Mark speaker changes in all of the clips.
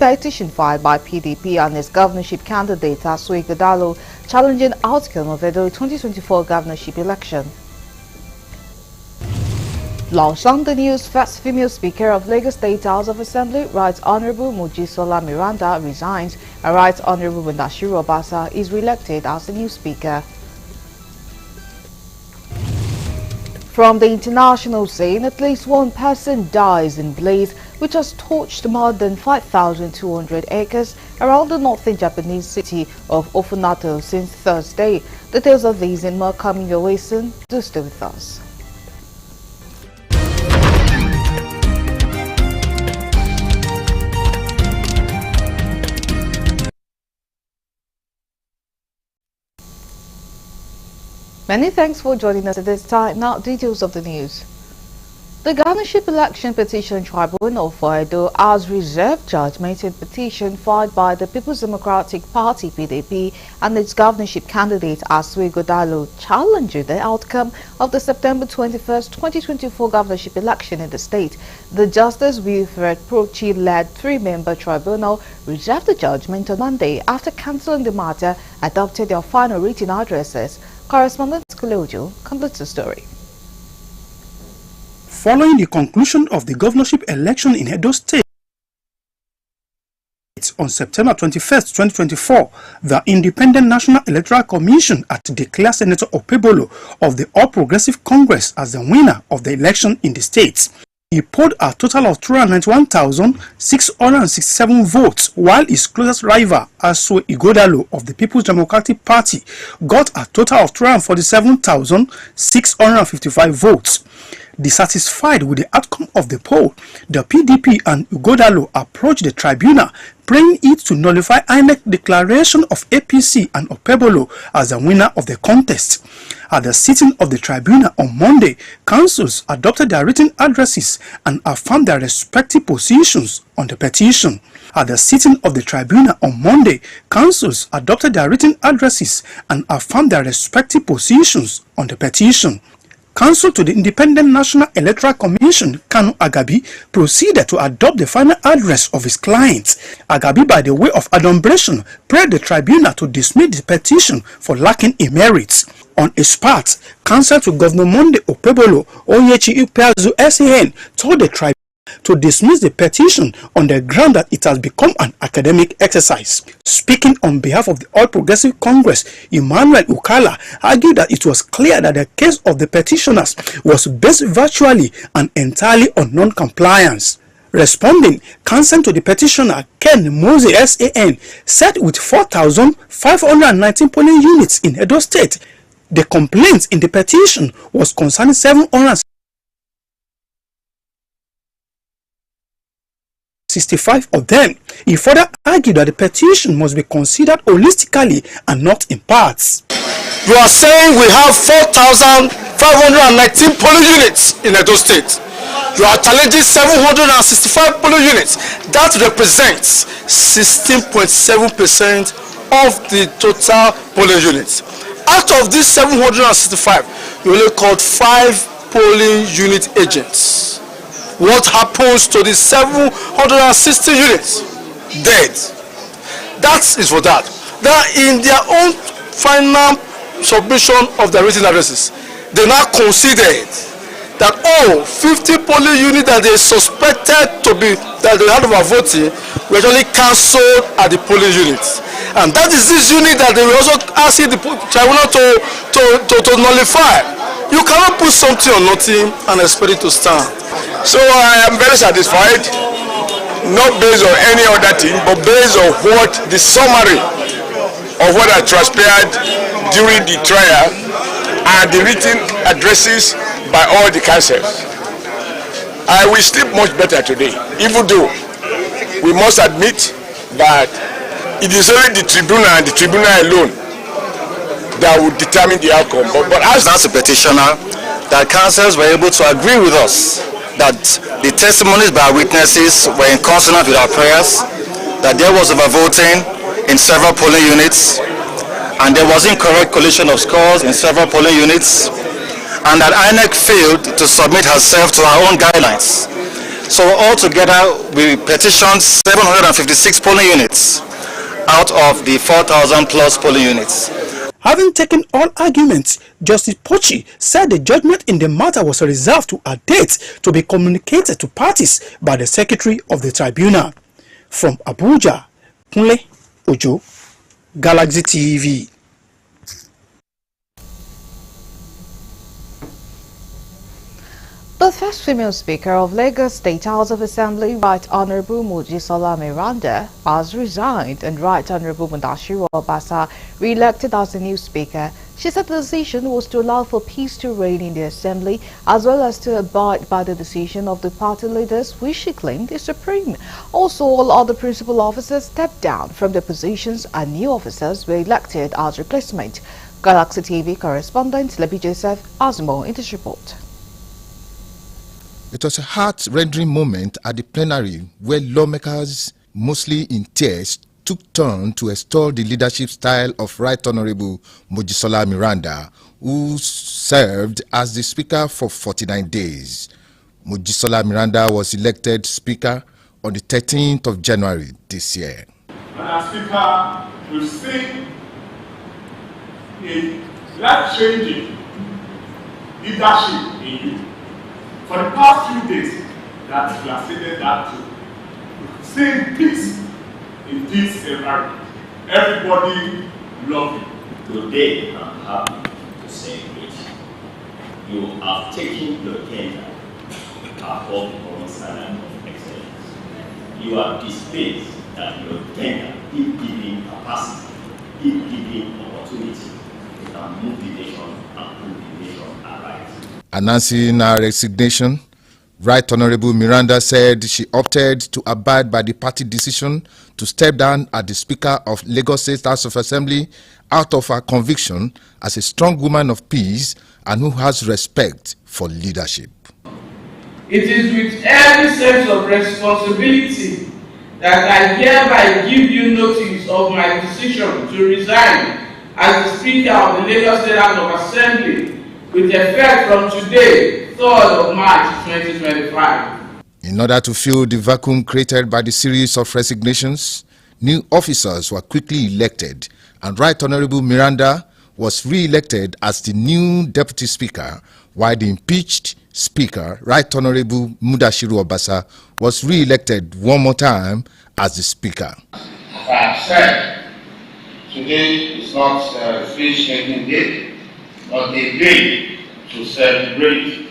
Speaker 1: petition filed by PDP and its governorship candidate Asue Ighodalo challenging outcome of Edo 2024 governorship election. Launched on the news, first female Speaker of Lagos State House of Assembly, Right Honourable Mojisola Miranda, resigns, and Right Honourable Mudashiru Obasa is re-elected as the new Speaker. From the international scene, at least one person dies in blaze which has torched more than 5,200 acres around the northern Japanese city of Ofunato since Thursday. Details of these and more coming your way soon. Do stay with us. Many thanks for joining us at this time. Now, details of the news. The Governorship Election Petition Tribunal for Edo has reserved judgment in petition filed by the People's Democratic Party (PDP) and its governorship candidate Asue Ighodalo, challenging the outcome of the September 21, 2024 governorship election in the state. The Justice Wilfred Prochi-led three-member tribunal reserved the judgment on Monday after cancelling the matter, adopted their final written addresses. Correspondent Kulojo completes the story.
Speaker 2: Following the conclusion of the governorship election in Edo State on September 21, 2024, the Independent National Electoral Commission had declared Senator Okpebholo of the All Progressive Congress as the winner of the election in the state. He polled a total of 291,667 votes, while his closest rival, Asue Ighodalo of the People's Democratic Party, got a total of 247,655 votes. Dissatisfied with the outcome of the poll, the PDP and Ighodalo approached the tribunal, praying it to nullify INEC declaration of APC and Okpebholo as the winner of the contest. At the sitting of the tribunal on Monday, councils adopted their written addresses and affirmed their respective positions on the petition. At the sitting of the tribunal on Monday, councils adopted their written addresses and affirmed their respective positions on the petition. Counsel to the Independent National Electoral Commission, Kanu Agabi, proceeded to adopt the final address of his client. Agabi, by the way of adumbration, prayed the tribunal to dismiss the petition for lacking a merit. On his part, counsel to Governor Monday Okpebholo, Onyechi Ikpeazu SAN, told the tribunal to dismiss the petition on the ground that it has become an academic exercise. Speaking on behalf of the All Progressive Congress, Emmanuel Ukala argued that it was clear that the case of the petitioners was based virtually and entirely on non-compliance. Responding, counsel to the petitioner, Ken Mose SAN, said with 4,519 polling units in Edo State, the complaint in the petition was concerning 765 of them. He further argued that the petition must be considered holistically and not in parts.
Speaker 3: You are saying we have 4,519 polling units in Edo State. You are challenging 765 polling units. That represents 16.7% of the total polling units. Out of these 765, you only called 5 polling unit agents. What happens to the 760 units? Dead. That is for that. They are in their own final submission of their written addresses. They now considered that 50 polling units that they suspected to be that they had overvoting were actually cancelled at the polling units, and that is this unit that they were also asking the tribunal to nullify. You cannot put something on nothing and expect it to stand.
Speaker 4: So I am very satisfied, not based on any other thing, but based on what the summary of what had transpired during the trial and the written addresses by all the councils. I will sleep much better today, even though we must admit that it is only the tribunal and the tribunal alone that will determine the outcome. But as
Speaker 5: a petitioner, that councils were able to agree with us that the testimonies by witnesses were in consonance with our prayers, that there was overvoting in several polling units, and there was incorrect collation of scores in several polling units, and that INEC failed to submit herself to her own guidelines. So altogether, we petitioned 756 polling units out of the 4,000 plus polling units.
Speaker 2: Having taken all arguments, Justice Pochi said the judgment in the matter was reserved to a date to be communicated to parties by the Secretary of the Tribunal. From Abuja, Kunle Ojo, Galaxy TV.
Speaker 1: The first female Speaker of Lagos State House of Assembly, Right Honourable Mojisola Miranda, has resigned, and Right Honourable Mudashiru Obasa re-elected as the new Speaker. She said the decision was to allow for peace to reign in the Assembly, as well as to abide by the decision of the party leaders, which she claimed is supreme. Also, all other principal officers stepped down from their positions and new officers were elected as replacement. Galaxy TV correspondent Lebi Joseph has more in this report.
Speaker 6: It was a heart-rending moment at the plenary where lawmakers, mostly in tears, took turn to extol the leadership style of Right Honourable Mojisola Miranda, who served as the Speaker for 49 days. Mojisola Miranda was elected Speaker on the 13th of January this year.
Speaker 7: Madam Speaker, we've seen a life-changing leadership in you. For the past few days that you have stated that too, we've seen peace in this environment. Everybody loves you.
Speaker 8: Today, I'm happy to celebrate. You have taken your tender above the common standard of excellence. You have displayed that your tender keep giving capacity, keep giving opportunity. You can move the nation and put the nation aright.
Speaker 6: Announcing her resignation, Right Honourable Miranda said she opted to abide by the party decision to step down as the Speaker of Lagos State House of Assembly out of her conviction as a strong woman of peace and who has respect for leadership.
Speaker 9: It is with every sense of responsibility that I hereby give you notice of my decision to resign as the Speaker of the Lagos State House of Assembly with effect from today, 3rd of March 2025.
Speaker 6: In order to fill the vacuum created by the series of resignations, new officers were quickly elected, and Right Honourable Miranda was re-elected as the new Deputy Speaker, while the impeached Speaker, Right Honourable Mudashiru Obasa, was re-elected one more time as the Speaker.
Speaker 10: As I have said, today is not a fish-making day, but a day to celebrate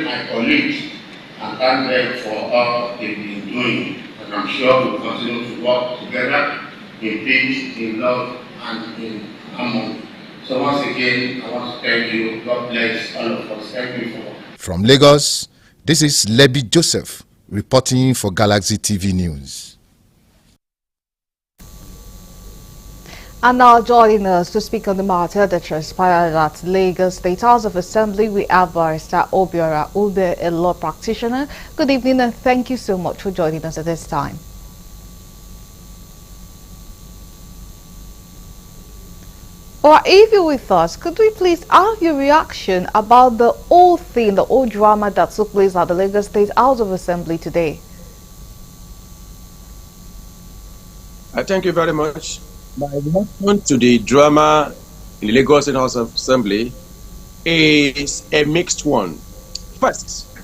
Speaker 10: my colleagues and thank them for all they've been doing. And I'm sure we'll continue to work together in peace, in love, and in harmony. So once again, I want to thank you. God bless all of us. Thank you for.
Speaker 6: From Lagos, this is Lebi Joseph reporting for Galaxy TV News.
Speaker 1: And now joining us to speak on the matter that transpired at Lagos State House of Assembly, we have Barrister Obiora Ube, a law practitioner. Good evening and thank you so much for joining us at this time. Or if you're with us, could we please have your reaction about the whole thing, the whole drama that took place at the Lagos State House of Assembly today?
Speaker 11: Thank you very much. My reaction to the drama in the Lagos State House of Assembly is a mixed one. First,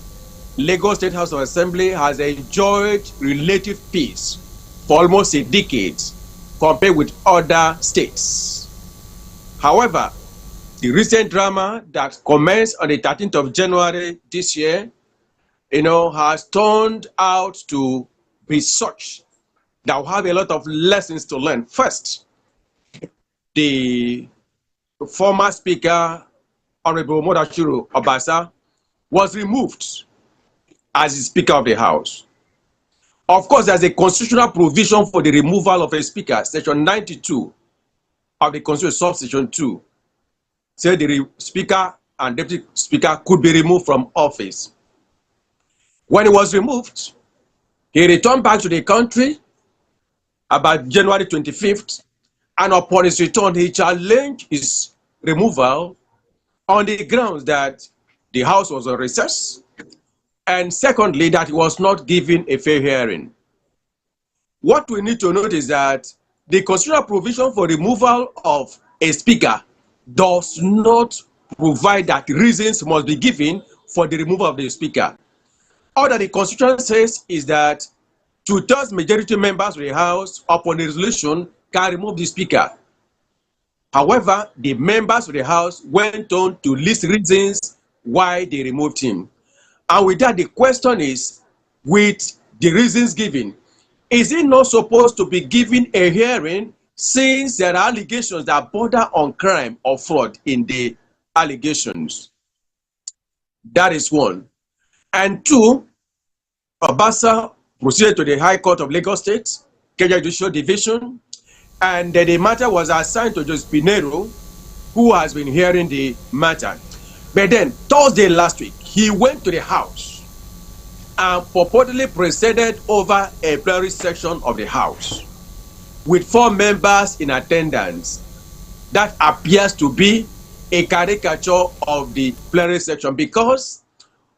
Speaker 11: Lagos State House of Assembly has enjoyed relative peace for almost a decade compared with other states. However, the recent drama that commenced on the 13th of January this year, has turned out to be such that we have a lot of lessons to learn. First, the former Speaker, Honorable Mudashiru Obasa, was removed as the Speaker of the House. Of course, there's a constitutional provision for the removal of a Speaker, Section 92 of the Constitution, Subsection 2. Say the Speaker and Deputy Speaker could be removed from office. When he was removed, he returned back to the country about January 25th, and upon his return, he challenged his removal on the grounds that the House was on recess And secondly, that he was not given a fair hearing. What we need to note is that the constitutional provision for removal of a speaker does not provide that reasons must be given for the removal of the speaker. All that the Constitution says is that 2/3 majority members of the House, upon a resolution, can remove the speaker. However, the members of the House went on to list reasons why they removed him. And with that, the question is, with the reasons given, is it not supposed to be given a hearing since there are allegations that border on crime or fraud in the allegations? That is one. And two, Obasa proceeded to the High Court of Lagos State, Kenya Judicial Division, and the matter was assigned to Judge Pinero, who has been hearing the matter. But then, Thursday last week, he went to the House and purportedly presided over a plenary session of the House with 4 members in attendance. That appears to be a caricature of the plenary session, because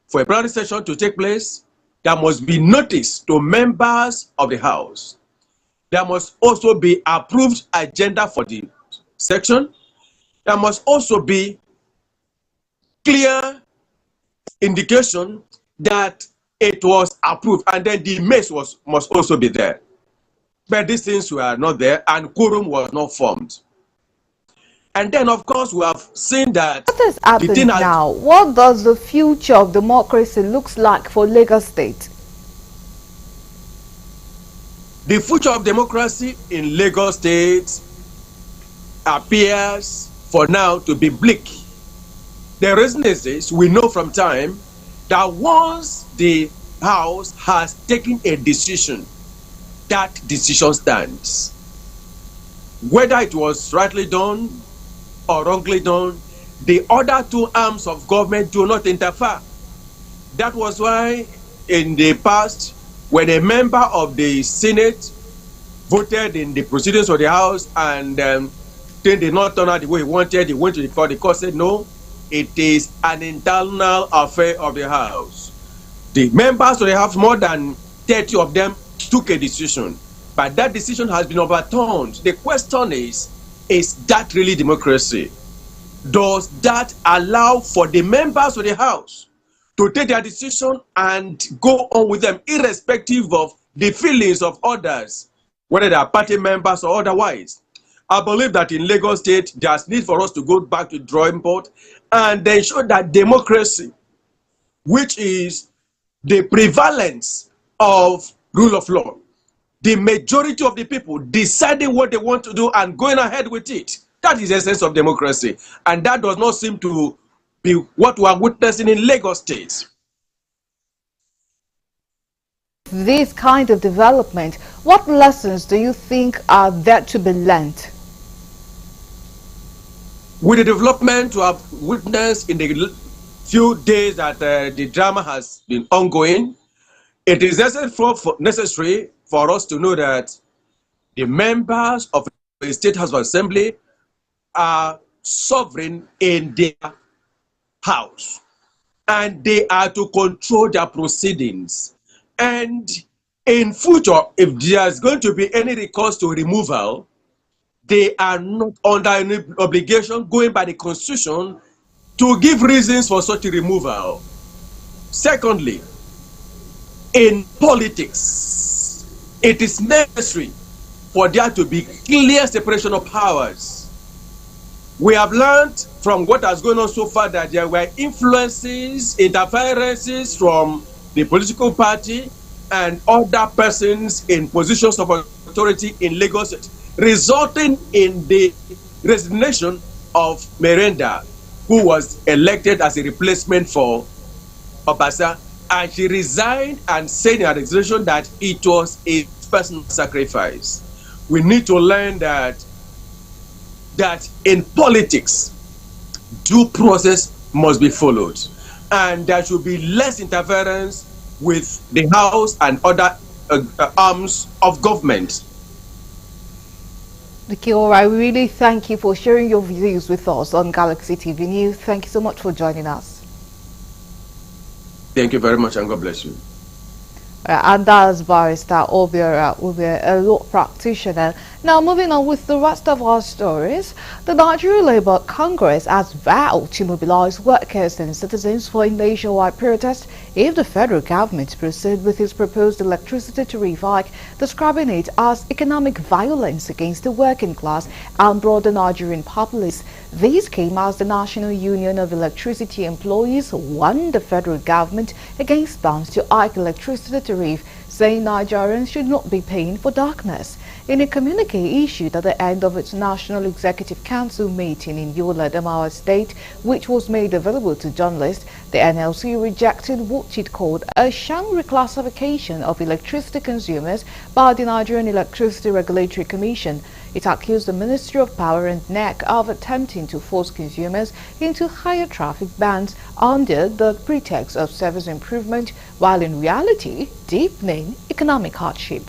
Speaker 11: for a plenary session to take place, there must be notice to members of the House. There must also be approved agenda for the section. There must also be clear indication that it was approved, and then the mace must also be there. But these things were not there, and quorum was not formed. And then, of course, we have seen that...
Speaker 1: What has happened now? What does the future of democracy looks like for Lagos State?
Speaker 11: The future of democracy in Lagos State appears for now to be bleak. The reason is this: we know from time that once the House has taken a decision, that decision stands. Whether it was rightly done or wrongly done, the other 2 arms of government do not interfere. That was why in the past, when a member of the Senate voted in the proceedings of the House and they did not turn out the way he wanted, he went to the court. The court said, no, it is an internal affair of the House. The members of the House, more than 30 of them, took a decision, but that decision has been overturned. The question is that really democracy? Does that allow for the members of the House to take their decision and go on with them, irrespective of the feelings of others, whether they are party members or otherwise? I believe that in Lagos State, there's need for us to go back to the drawing board and ensure that democracy, which is the prevalence of rule of law, the majority of the people deciding what they want to do and going ahead with it, that is the essence of democracy. And that does not seem to be what we are witnessing in Lagos State.
Speaker 1: This kind of development, what lessons do you think are there to be learned?
Speaker 11: With the development we have witnessed in the few days that the drama has been ongoing, it is necessary for us to know that the members of the State House of Assembly are sovereign in their house, and they are to control their proceedings. And in future, if there is going to be any recourse to removal, they are not under any obligation, going by the Constitution, to give reasons for such a removal. Secondly, in politics, it is necessary for there to be clear separation of powers. We have learned from what has gone on so far that there were influences, interferences from the political party and other persons in positions of authority in Lagos, resulting in the resignation of Merenda, who was elected as a replacement for Obasa, and she resigned and said in her resignation that it was a personal sacrifice. We need to learn that in politics, due process must be followed, and there should be less interference with the House and other arms of government.
Speaker 1: Nikiora, I really thank you for sharing your views with us on Galaxy TV News. Thank you so much for joining us.
Speaker 11: Thank you very much, and God bless you.
Speaker 1: And that's Barrister Obiora Ube, a law practitioner. Now, moving on with the rest of our stories, the Nigeria Labour Congress has vowed to mobilize workers and citizens for a nationwide protest if the federal government proceeds with its proposed electricity tariff hike, describing it as economic violence against the working class and broader Nigerian populace. This came as the National Union of Electricity Employees warned the federal government against plans to hike electricity tariff, saying Nigerians should not be paying for darkness. In a communique issued at the end of its National Executive Council meeting in Yola, Adamawa State, which was made available to journalists, the NLC rejected what it called a sham reclassification of electricity consumers by the Nigerian Electricity Regulatory Commission. It accused the Ministry of Power and NEC of attempting to force consumers into higher traffic bans under the pretext of service improvement, while in reality deepening economic hardship.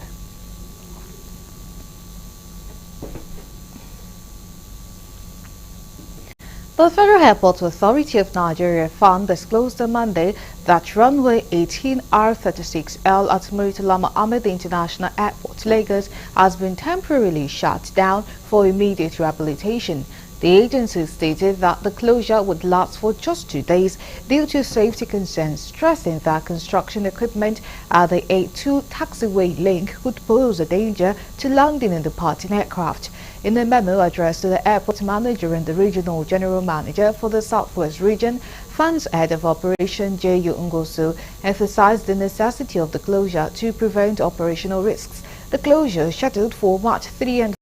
Speaker 1: The Federal Airport Authority of Nigeria FAN disclosed on Monday that runway 18R36L at Murtala Mohammed International Airport, Lagos, has been temporarily shut down for immediate rehabilitation. The agency stated that the closure would last for just 2 days due to safety concerns, stressing that construction equipment at the A2 taxiway link would pose a danger to landing and departing aircraft. In a memo addressed to the airport manager and the regional general manager for the Southwest region, FAN's head of operation J.U. Ngoso emphasized the necessity of the closure to prevent operational risks. The closure, scheduled for March 3 and 4,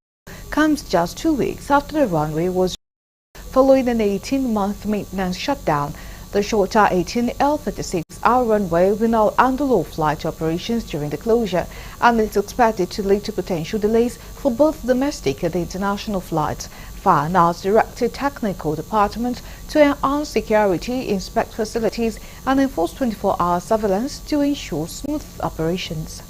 Speaker 1: comes just 2 weeks after the runway was following an 18-month maintenance shutdown. The shorter 18L36R runway will now handle all flight operations during the closure, and it's expected to lead to potential delays for both domestic and international flights. FAN has directed technical departments to enhance security, inspect facilities, and enforce 24-hour surveillance to ensure smooth operations.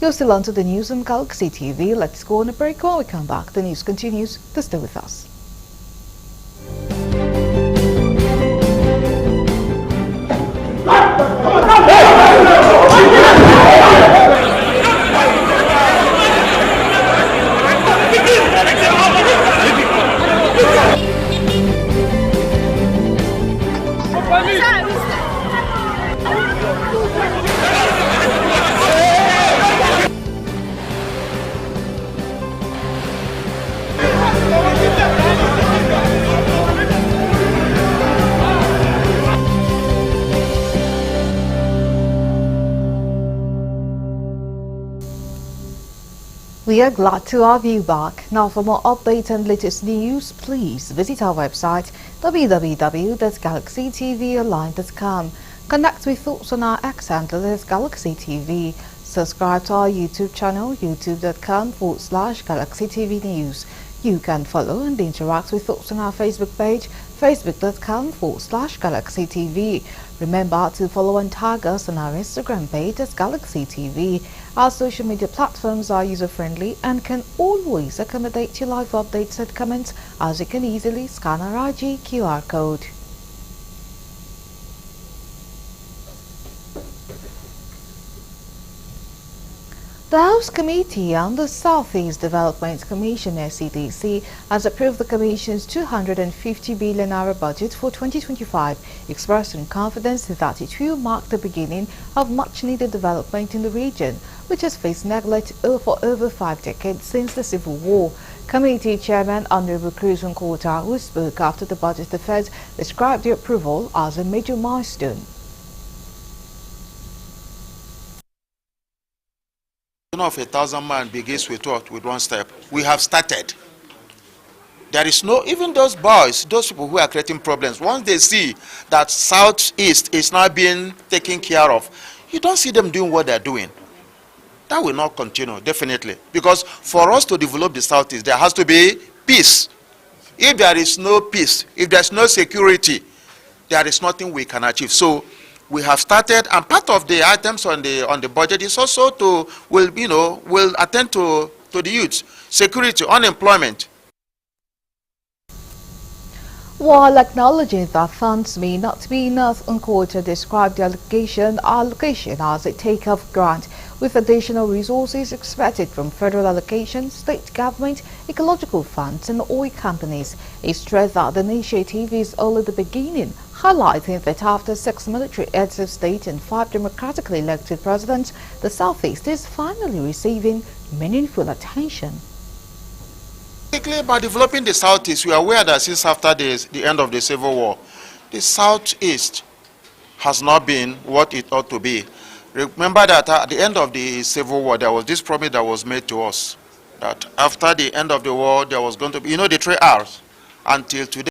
Speaker 1: You're still on to the news on Galaxy TV. Let's go on a break. When we come back, the news continues. To stay with us. We are glad to have you back. Now, for more updates and latest news, please visit our website www.galaxytvonline.com. Connect with thoughts on our X handle as Galaxy TV. Subscribe to our YouTube channel, youtube.com/Galaxy TV News. You can follow and interact with thoughts on our Facebook page, facebook.com/Galaxy TV. Remember to follow and tag us on our Instagram page as Galaxy TV. Our social media platforms are user-friendly and can always accommodate your live updates and comments, as you can easily scan our IG QR code. The House Committee on the Southeast Development Commission (SCDC) has approved the Commission's 250 billion naira budget for 2025, expressing confidence that it will mark the beginning of much-needed development in the region, which has faced neglect for over 5 decades since the Civil War. Committee Chairman Honorable Chris Nkota, who spoke after the budget affairs, described the approval as a major milestone.
Speaker 12: Of 1,000 man begins with what? With one step. We have started. There is no, even those boys, those people who are creating problems, once they see that Southeast is now being taken care of, you don't see them doing what they're doing. That will not continue, definitely. Because for us to develop the Southeast, there has to be peace. If there is no peace, if there's no security, there is nothing we can achieve. So we have started, and part of the items on the budget is also will attend to the youth, security, unemployment.
Speaker 1: While acknowledging that funds may not be enough, Nkocha described the allocation as a take-off grant, with additional resources expected from federal allocations, state government, ecological funds and oil companies. He stressed that the initiative is only the beginning, highlighting that after 6 military heads of state and 5 democratically elected presidents, the Southeast is finally receiving meaningful attention.
Speaker 12: By developing the Southeast, we are aware that since after the end of the Civil War, the Southeast has not been what it ought to be. Remember that at the end of the Civil War, there was this promise that was made to us, that after the end of the war, there was going to be, the 3 R's. Until today,